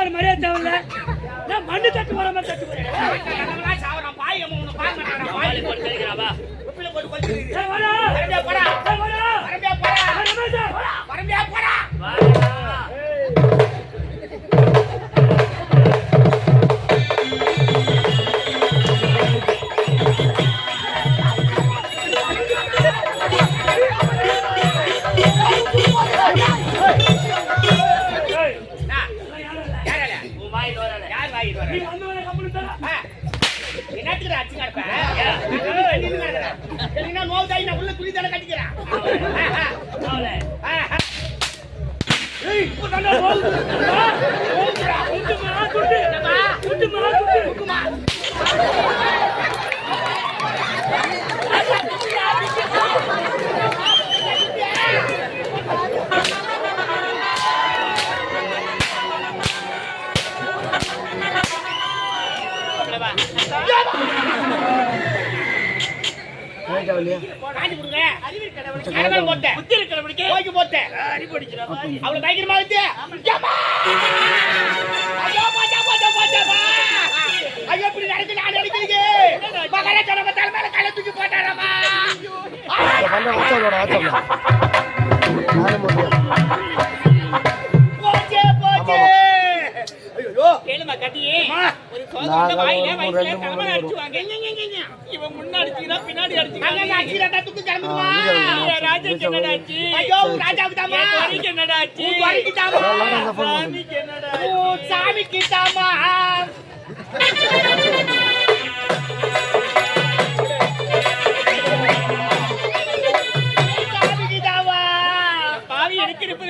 ஒரு மரியாதை தேவையில்ல. நான் மண்ணு தட்டு போற மாதிரி தட்டு போறேன்.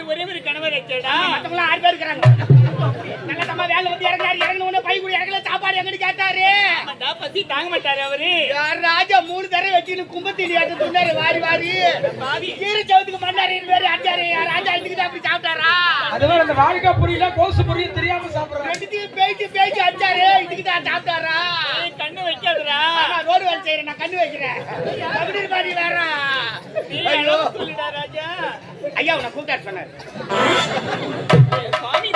ஒரே ஒரு கணவர் ஆறு பேர் இருக்கிறாங்க. வேலை வந்து இறங்கணும் பை கூட இறங்கல சாப்பாடு எங்கன்னு கேட்டாரு. பசி தாங்க மாட்டாரு அவரு. ராஜா 3 தடவை வச்சு கும்பத்தீனி ஆட்டு சொன்னாரு. வாரி வாரி கீரை சவுத்துக்கு மண்ணாரி பேரு அடிச்சாரு. ராஜா எடுத்துக்கிட்டு அப்படி சாப்பிட்டாரா? அதுவே அந்த வாழ்க்கை புரியல கோசு புரிய தெரியாம சாப்பிடுறாரு. பேச்சு அடிச்சாரு. இதுக்கு தான் சாப்பிட்டாரா? கண்ணு வைக்காதுரா. ரோடு வேலை செய்யறேன். நான் கண்ணு வைக்கிறேன். அப்படி மாதிரி வேற சொல்லிடா ராஜா. ஐயா உன்னை கூப்பிட்டாரு சொன்னாரு. சுவாமி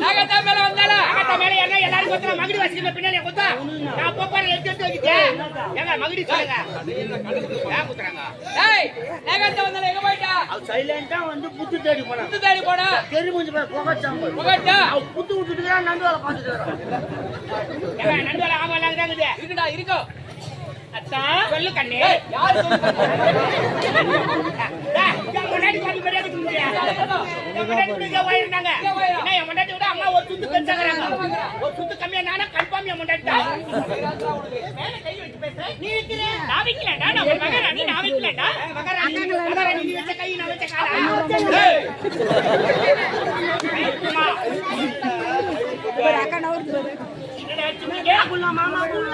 நாகத்தா மேல வந்தால நாகத்தா மேல என்ன எல்லாரும் கொத்தா மகிடி வச்சிக்கிற பின்னாடி கொத்தா நான் போப்பார எடுத்து வைக்கிட்டேன் ஏங்க மகிடி சொல்லுங்க ஏன் குத்துறாங்க டேய் நாகத்தா வந்தால எங்க போய்டா அவ சைலண்டா வந்து புத்து தேடி போனா தெரி மூஞ்சி போய் புகச்சா அவ புத்து விட்டுட்டு நண்டுவால பாத்துட்டு வரான் ஏங்க நண்டுவால ஆமா லாங்கதாங்க இருக்குடா இருக்கோ அத்தா சொல்லு கண்ணே யார் முன்னாடி பாதி மரியாதை கொடுங்க முன்னாடி குடிக்க வாயிருந்தாங்க என்ன என் முன்னாடி விட அம்மா ஒரு சுத்து பெருசாங்கறாங்க ஒரு சுத்து கம்மியா நானா கன்ஃபார்ம் என் முன்னாடி மேல கை வச்சு பேசுறேன் நீ இருக்கற நான் வைக்கலடா நான் ஒரு மகராணி நான் வைக்கலடா மகராணி நீ வச்ச கை நான் வச்ச காலா ஏய் அக்கா நவர்ந்து பாரு என்னடா சும்மா புள்ள மாமா புள்ள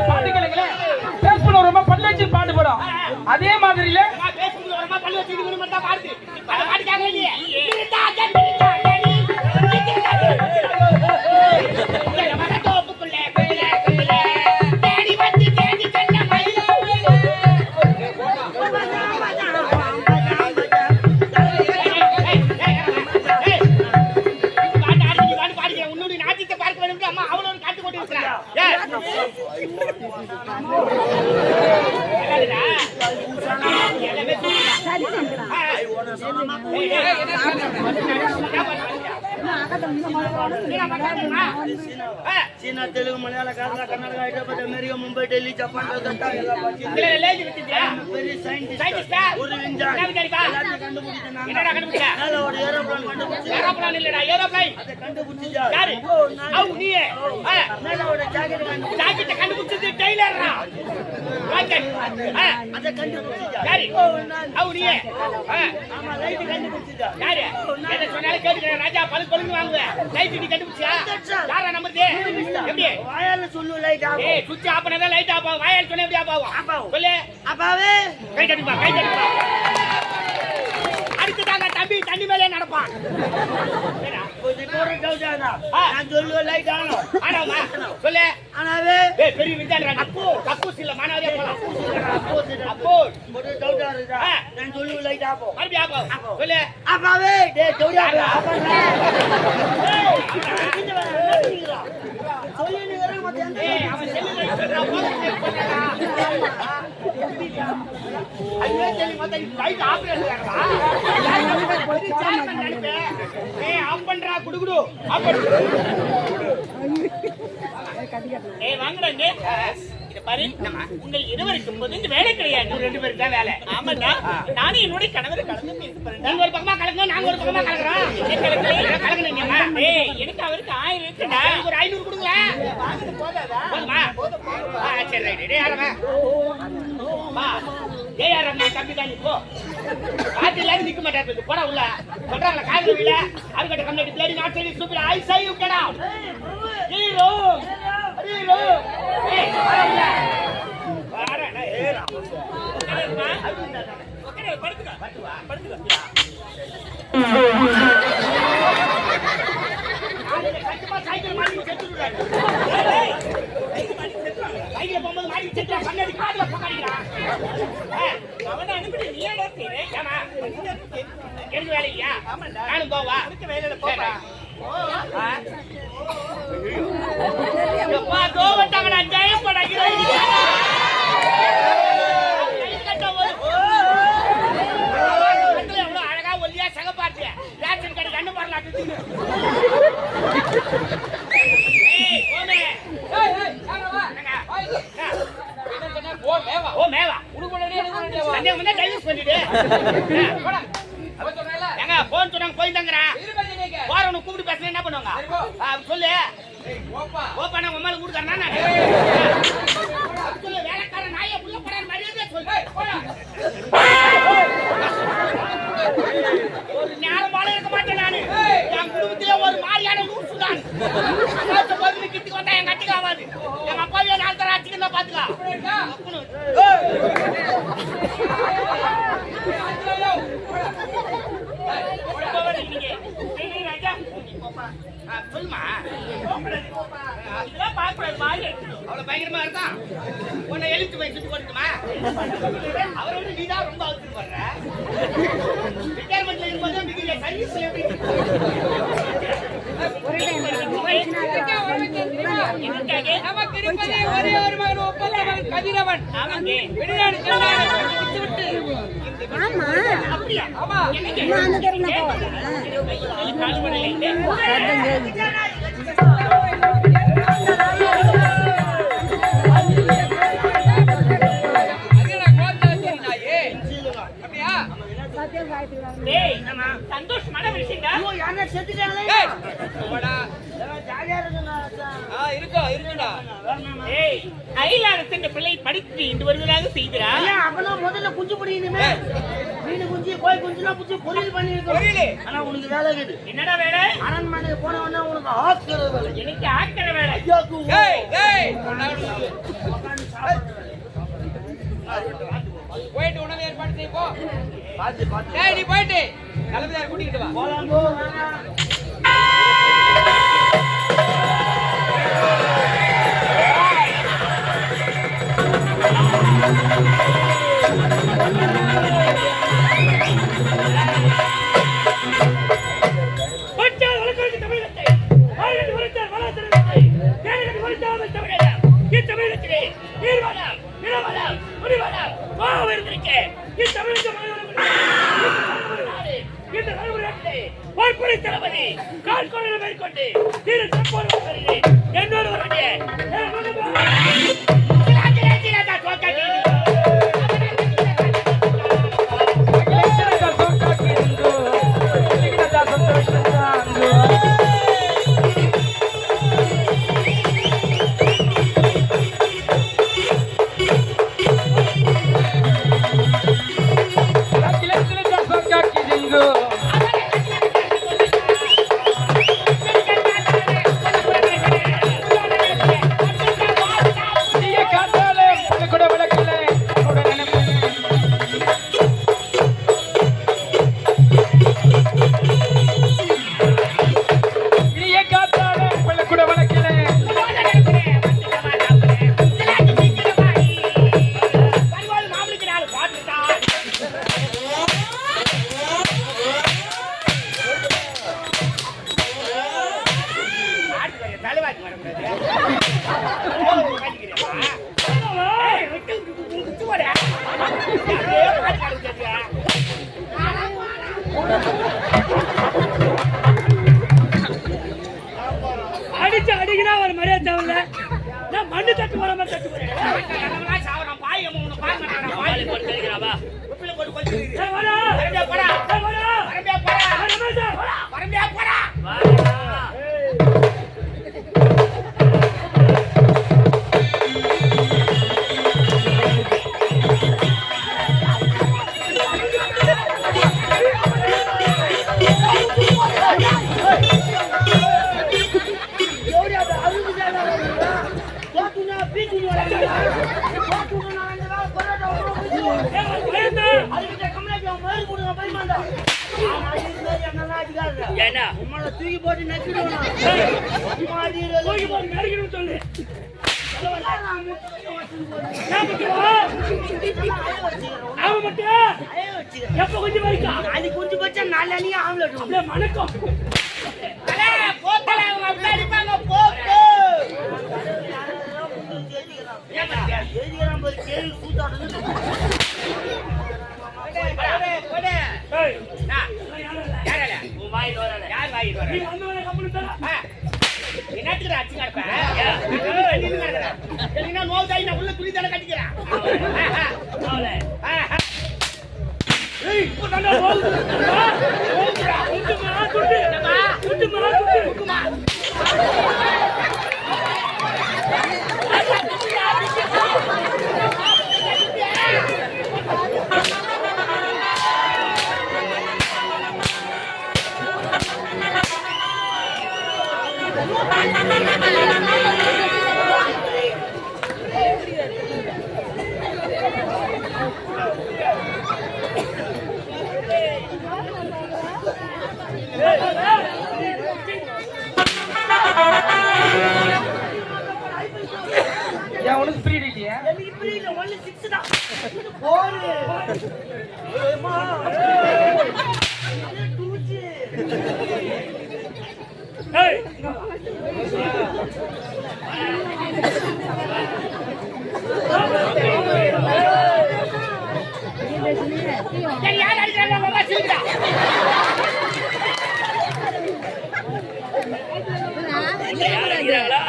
பாட்டுகளே பேஸ்புல ரொம்ப பல்ல வச்சு பாட்டு போடும் அதே மாதிரில பேஸ்புல ரொம்ப பல்ல வச்சு இது மட்டும் தான் பாடுது பாட்டு கேட்கல நீ चीना तेलुगु मलयालम केरला कर्नाटक हैदराबाद अमेरिका मुंबई दिल्ली जापान कलकत्ता எல்லா பாஷையும் லேஜ் விட்டுட்டியா பெரிய சயின்டிஸ்டா ஒரு விஞ்ஞானி என்ன விஞ்ஞானிப்பா எல்லாத்தையும் கண்டுபிடிச்சாங்க என்னடா கண்டுபிடிச்சா மேல ஒரு ஏரோப்ளேன் கண்டுபிடிச்சு ஏரோப்ளேன் இல்லடா ஏரோப்ளேன் அதை கண்டுபிடிச்சா யாரு அவ் நீ மேல ஒரு ஜாக்கெட் கண்டுபிடிச்சு ஜாக்கெட் கண்டுபிடிச்சது டெய்லர்ரா ஜாக்கெட் அதை கண்டுபிடிச்சா யாரு அவ் நீ ஆமா லைட் கண்டுபிடிச்சா யாரு என்ன சொன்னாலும் கேட்டுக்க ராஜா பல்ல கொளுந்து வாங்குவே லைட் நீ கண்டுபிடிச்சா யாரா நம்பர் எப்படி வாயால சொல்லு லைட் ஆகும் ஏய் சுவிட்ச் ஆஃப் பண்ணதா லைட் ஆஃப் ஆகும் வாயால சொன்னா எப்படி ஆஃப் ஆகும் சொல்லு அப்பாவே கை தட்டுப்பா அடுத்துதாங்க தம்பி தண்ணி மேலே நடப்பான் கொஞ்சம் தூரம் டவுட்டாதா நான் சொல்லு லைட் ஆகும் ஆனாமா சொல்லு ஆனாவே ஏய் பெரிய விஞ்ஞானி அப்போ கக்கூஸ் இல்ல மானவரே போலாம் அப்போ ஒரு டவுட்டா இருக்கா நான் சொல்லு லைட் ஆகும் மறுபடியும் ஆஃப் ஆகும் சொல்லு அப்பாவே டேய் டவுட்டா அப்பா சொல்லி நீங்க மத்தியானம் ஏய் அவன் செல்லுல சொல்றா போறா ஐயே செல்லி மத்த லைட் ஆஃப் பண்ணலடா ஏய் ஆஃப் பண்றா குடுகுடு ஆஃப் பண்ணு ஏய் வாங்குறங்க இத பாரு உங்கள் இருவருக்கும் பொது வேலை கிடையாது ரெண்டு பேருக்கு தான் வேலை ஆமாடா நானே என்னோட கணவரை கலந்து பேசுறேன் நீங்க ஒரு பக்கமா கலங்க நாங்க ஒரு பக்கமா கலக்குறோம் கலக்குறீங்கம்மா ஏய் எனக்கு அவருக்கு 1000 இருக்குடா ஒரு 500 கொடுங்க வாங்கிட்டு போதாதா போதுமா சரி ரைட் டேய் யாரமா வா ஏய் யாரமா தம்பி தான் போ பாட்டில நிக்க மாட்டாரு போடா உள்ள சொல்றாங்க காதுல விட அதுக்கிட்ட கம்மிட்டி பிளேடி நாட் சரி super I say you get out hero hero ஏய் வாடா ஏய் ஓகே படுத்துக்க படுத்துக்க கண்டிப்பா சைக்கிள் மாட்டி செத்துறாங்க சைக்கிள் போகும்போது மாட்டி செத்துறா கண்ணாடி காதுல பக்காடிடா அவனை அனுப்பிட்டு நீ ஏடா பேரே ஏமா எனக்கு வேலை இல்லையா நானும் போவா அதுக்கு வேலையில போறா எப்பா கோவட்டாங்கடா ஜெயம் படாகிறா எவ்வளவு அழகா ஒல்லியா சகப்பாட்டிய ரேஷன் கடை கண்ணு பாரலாம் ஓ மேவா ஏங்க போன் சொன்னாங்க போயிட்டாங்கறா போறவனு கூப்பிட்டு பேசுனா என்ன பண்ணுவாங்க சொல்லு ஓப்பா நான் உம்மால கூடுறேன் நான் சொல்லு வேலைக்கார நாயை புள்ள போறான் மரியாதை சொல்லு ஒரு ஞானமால இருக்க மாட்டேன் நானு என் குடும்பத்திலே ஒரு மாதிரியான லூசு தான் பதினு கிட்டுக்கு வந்தா என் கட்டுக்கு ஆகாது எங்க அப்பாவே 4 தர ஆச்சுக்கு பாத்துக்கா மாதிரிதான் உன்னை எழுத்து போய் சுத்தி போட்டுமா அவரோட நீதான் ரொம்ப அவசரம் பண்ற ரிட்டையர்மெண்ட்ல இருக்கும்போது டிகிரி சர்வீஸ்ல நமக்கு இருப்பதே ஒரே ஒரு மகன் ஒப்பந்தவன் கதிரவன் வெளிநாடு விட்டு ஆமா அப்படியா ஆமா நான் கேக்குறேன் சந்தோஷமான விஷயம் பிள்ளை படித்து இன்று வருவதாக செய்கிறா அப்பதான் முதல்ல குஞ்சு பிடிக்கணுமே மீன் குஞ்சு கோழி குஞ்சுலாம் பிடிச்சி பொரியல் பண்ணி ஆனா உனக்கு வேலை இருக்குது என்னடா வேலை அரண்மனைக்கு போன உடனே உனக்கு ஆக்கிற வேலை எனக்கு ஆக்கிற வேலை ஐயாக்கு போயிட்டு உணவு ஏற்பாடு செய்ய போ பாத்து பாத்து நீ போயிட்டு தலைமையார் கூட்டிக்கிட்டு வா போலாம் போ அடிச்சு அடிக்கிறா ஒரு மரியாதை தேவையில்ல நான் மண்ணு தட்டு வர மாதிரி தட்டு போறேன் தூக்கி போட்டு நக்கிடுவோம் சொல்லு எப்ப கொஞ்சம் வரைக்கா அது கொஞ்சம் பச்சா நாளைக்கு ஆம்லெட் மணக்கம் உள்ள துணி தானே கட்டிக்கிறேன் போரு. ஏம்மா. இது தூச்சி. ஏய் சரி, யார் அடிக்கிறாங்க? அவங்க அம்மா சிரிக்கிறா.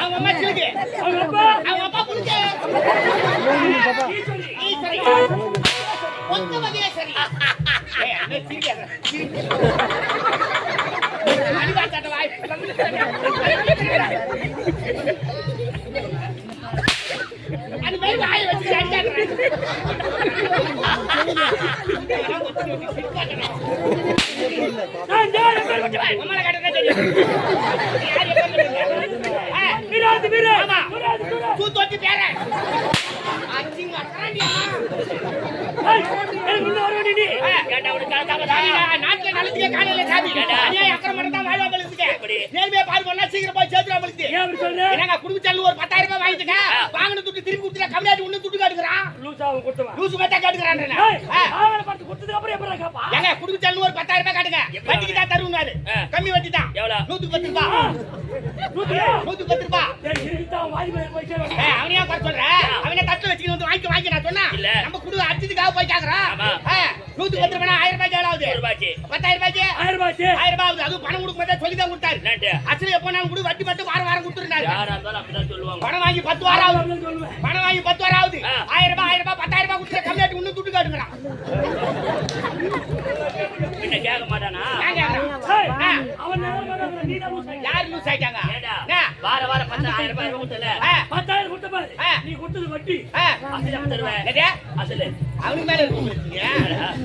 அவங்க அம்மா சிரிக்கு. அவங்க அப்பா புடிச்சு. ஈஸ்வரி. ஒத்த வகையே சரி. ஏய், அண்ணே சிரிக்காத. அடிவா சட்ட வாய். அது மேல வாயை வச்சு அடிச்சாடுறேன். உம்மளை காட்டுறதே தெரியும். நீ யார் எப்ப சொல்றீங்க? ஆமா. தூத்து பேரன். அச்சிங்க அக்கறாண்டியா. நாட்டுல நல்லதுக்கே காலையில சாமி. அநியாய அக்கறம் மட்டும் தான் வாழ்வா பழுத்துக்க. நேர்மையா பாரு பண்ணா சீக்கிரம் போய் சேர்த்துடா பழுத்து. என்னங்க குடும்பச்சால ஒரு 10,000 ரூபாய் வாங்கிட்டுங்க. வாங்கின துட்டு திருப்பி கொடுத்துட்டா கம்மியாட்டி ஒண்ணு துட்டு காட்டுறான். லூசு மேட்டா காட்டுறான். ஏங்க குடும்பச்சால ஒரு 10,000 ரூபாய் காட்டுங்க. வட்டிக்கு தான் தருவாரு. கம்மி வட்டி தான். 110 ரூபாய். 110 ரூபாய். அவனையா குறை சொல்ற? அவனே தட்டு வச்சுக்கிட்டு வந்து வாங்கி நான் சொன்னா நம்ம குடு அடிச்சதுக்காக போய் கேக்குறான். 110 ரூபாய் 1000 ரூபாய் எவ்வளவு? 10,000 ரூபாய் 1000 ரூபாய் ஆகுது. அது பணம் கொடுக்க மாட்டா சொல்லி தான் கொடுத்தாரு. அசல் எப்போ நான் குடு வட்டி மட்டும் வாரம் கொடுத்துருந்தாரு. பணம் வாங்கி 10 வாரம் ஆகுது. பணம் வாங்கி 10 வாரம் ஆகுது. 1000 ரூபாய் 10,000 ரூபாய் கொடுத்து கம்மியாட்டி ஒண்ணு துட்டு காட்டுங்கிறான். என்ன கேட்க மாட்டானா? யார் லூஸ் ஆயிட்டாங்க? வார 10,000 ரூபாய் கொடுத்தல 10,000 கொடுத்த பாரு. நீ கொடுத்தது வட்டி. அசல தருவேன். அசல அவனுக்கு மேல இருக்கீங்க.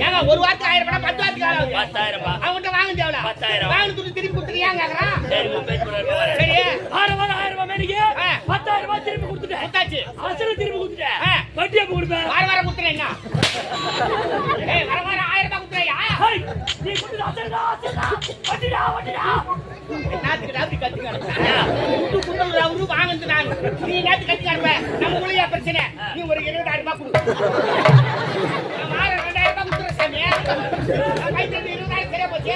ஏங்க ஒரு வாரத்துக்கு 1000 ரூபாய் 10 வாரத்துக்கு ஆகுது. 10,000 ரூபாய் அவன்கிட்ட வாங்க தேவல. 10,000 வாங்க துட்டு திருப்பி கொடுத்துறியா கேக்குறான். சரி பேசி போறேன். சரி வார 1000 ரூபாய் மேனிக்கு 10,000 ரூபாய் திருப்பி கொடுத்துட்டேன். கொடுத்தாச்சு. அசல திருப்பி கொடுத்துட்டேன். வட்டி எப்ப கொடுப்பேன்? வாரம் கொடுத்துறேங்க. ஏய் வாரம் 1000 ரூபாய் கொடுத்துறியா? ஏய் நீ கொடுத்து அசலடா வட்டிடா. நாத்துக்கு அப்படி கத்திங்க. குடுக்குறது அவரு வாங்குறது நான். நீ நாத்து கத்திங்க. நம்ம ஊழியா பிரச்சனை. நீ ஒரு 20,000 ரூபாய் கொடு. நான் வாரம் 2,000 ரூபாய் கொடுத்துறேன் சாமி. நான் கையில 20,000 சரியா போச்சு.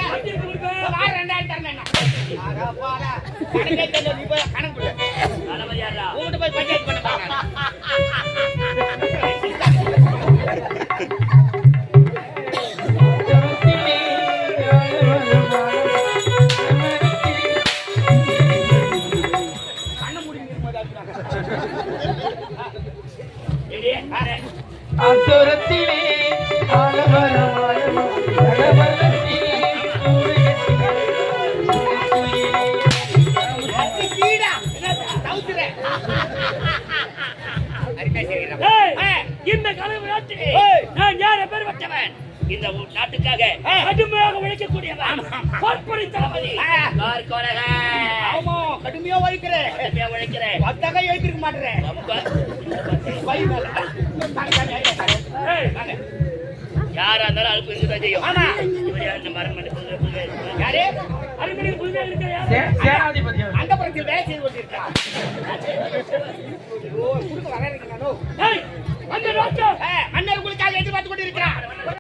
வாரம் 2,000 தரணும். ஆடா பாடா. கணக்கே தெரியல. நீ போய் கணக்கு கொடு. நல்ல யாரா? உன்கிட்ட போய் பஞ்சாயத்து பண்ண போறேன். அசுரத்திலே ஆலமரமாய கீடா. தவுத்துறேன். இந்த கனவு நாட்டிலே ஏய். நான் யார பேர் வச்சவன்? இந்த நாட்டுக்காக கடுமையாக உழைக்கக்கூடியவன். பொற்பொழி தளபதி. ஆமா கடுமையா உழைக்கிறேன். உழைக்கிறேன். 10 கை எழுதிருக்க மாட்டேன். பை மேல. யாரா இருந்தாலும் அழுப்பு இருக்குதான் செய்யும். ஆமா. இவர் யாரு? நம்ம அரண்மனை யாரு? அரண்மனையில் புதுமையா இருக்க யார்? சேனாதிபதி அந்த புறத்தில் வேலை செய்து கொண்டிருக்கான். ஓ குடுக்க வர இருக்கணும். ஏய் அந்த ராஜா மன்னர் உங்களுக்காக எதிர்பார்த்து கொண்டிருக்கிறான்.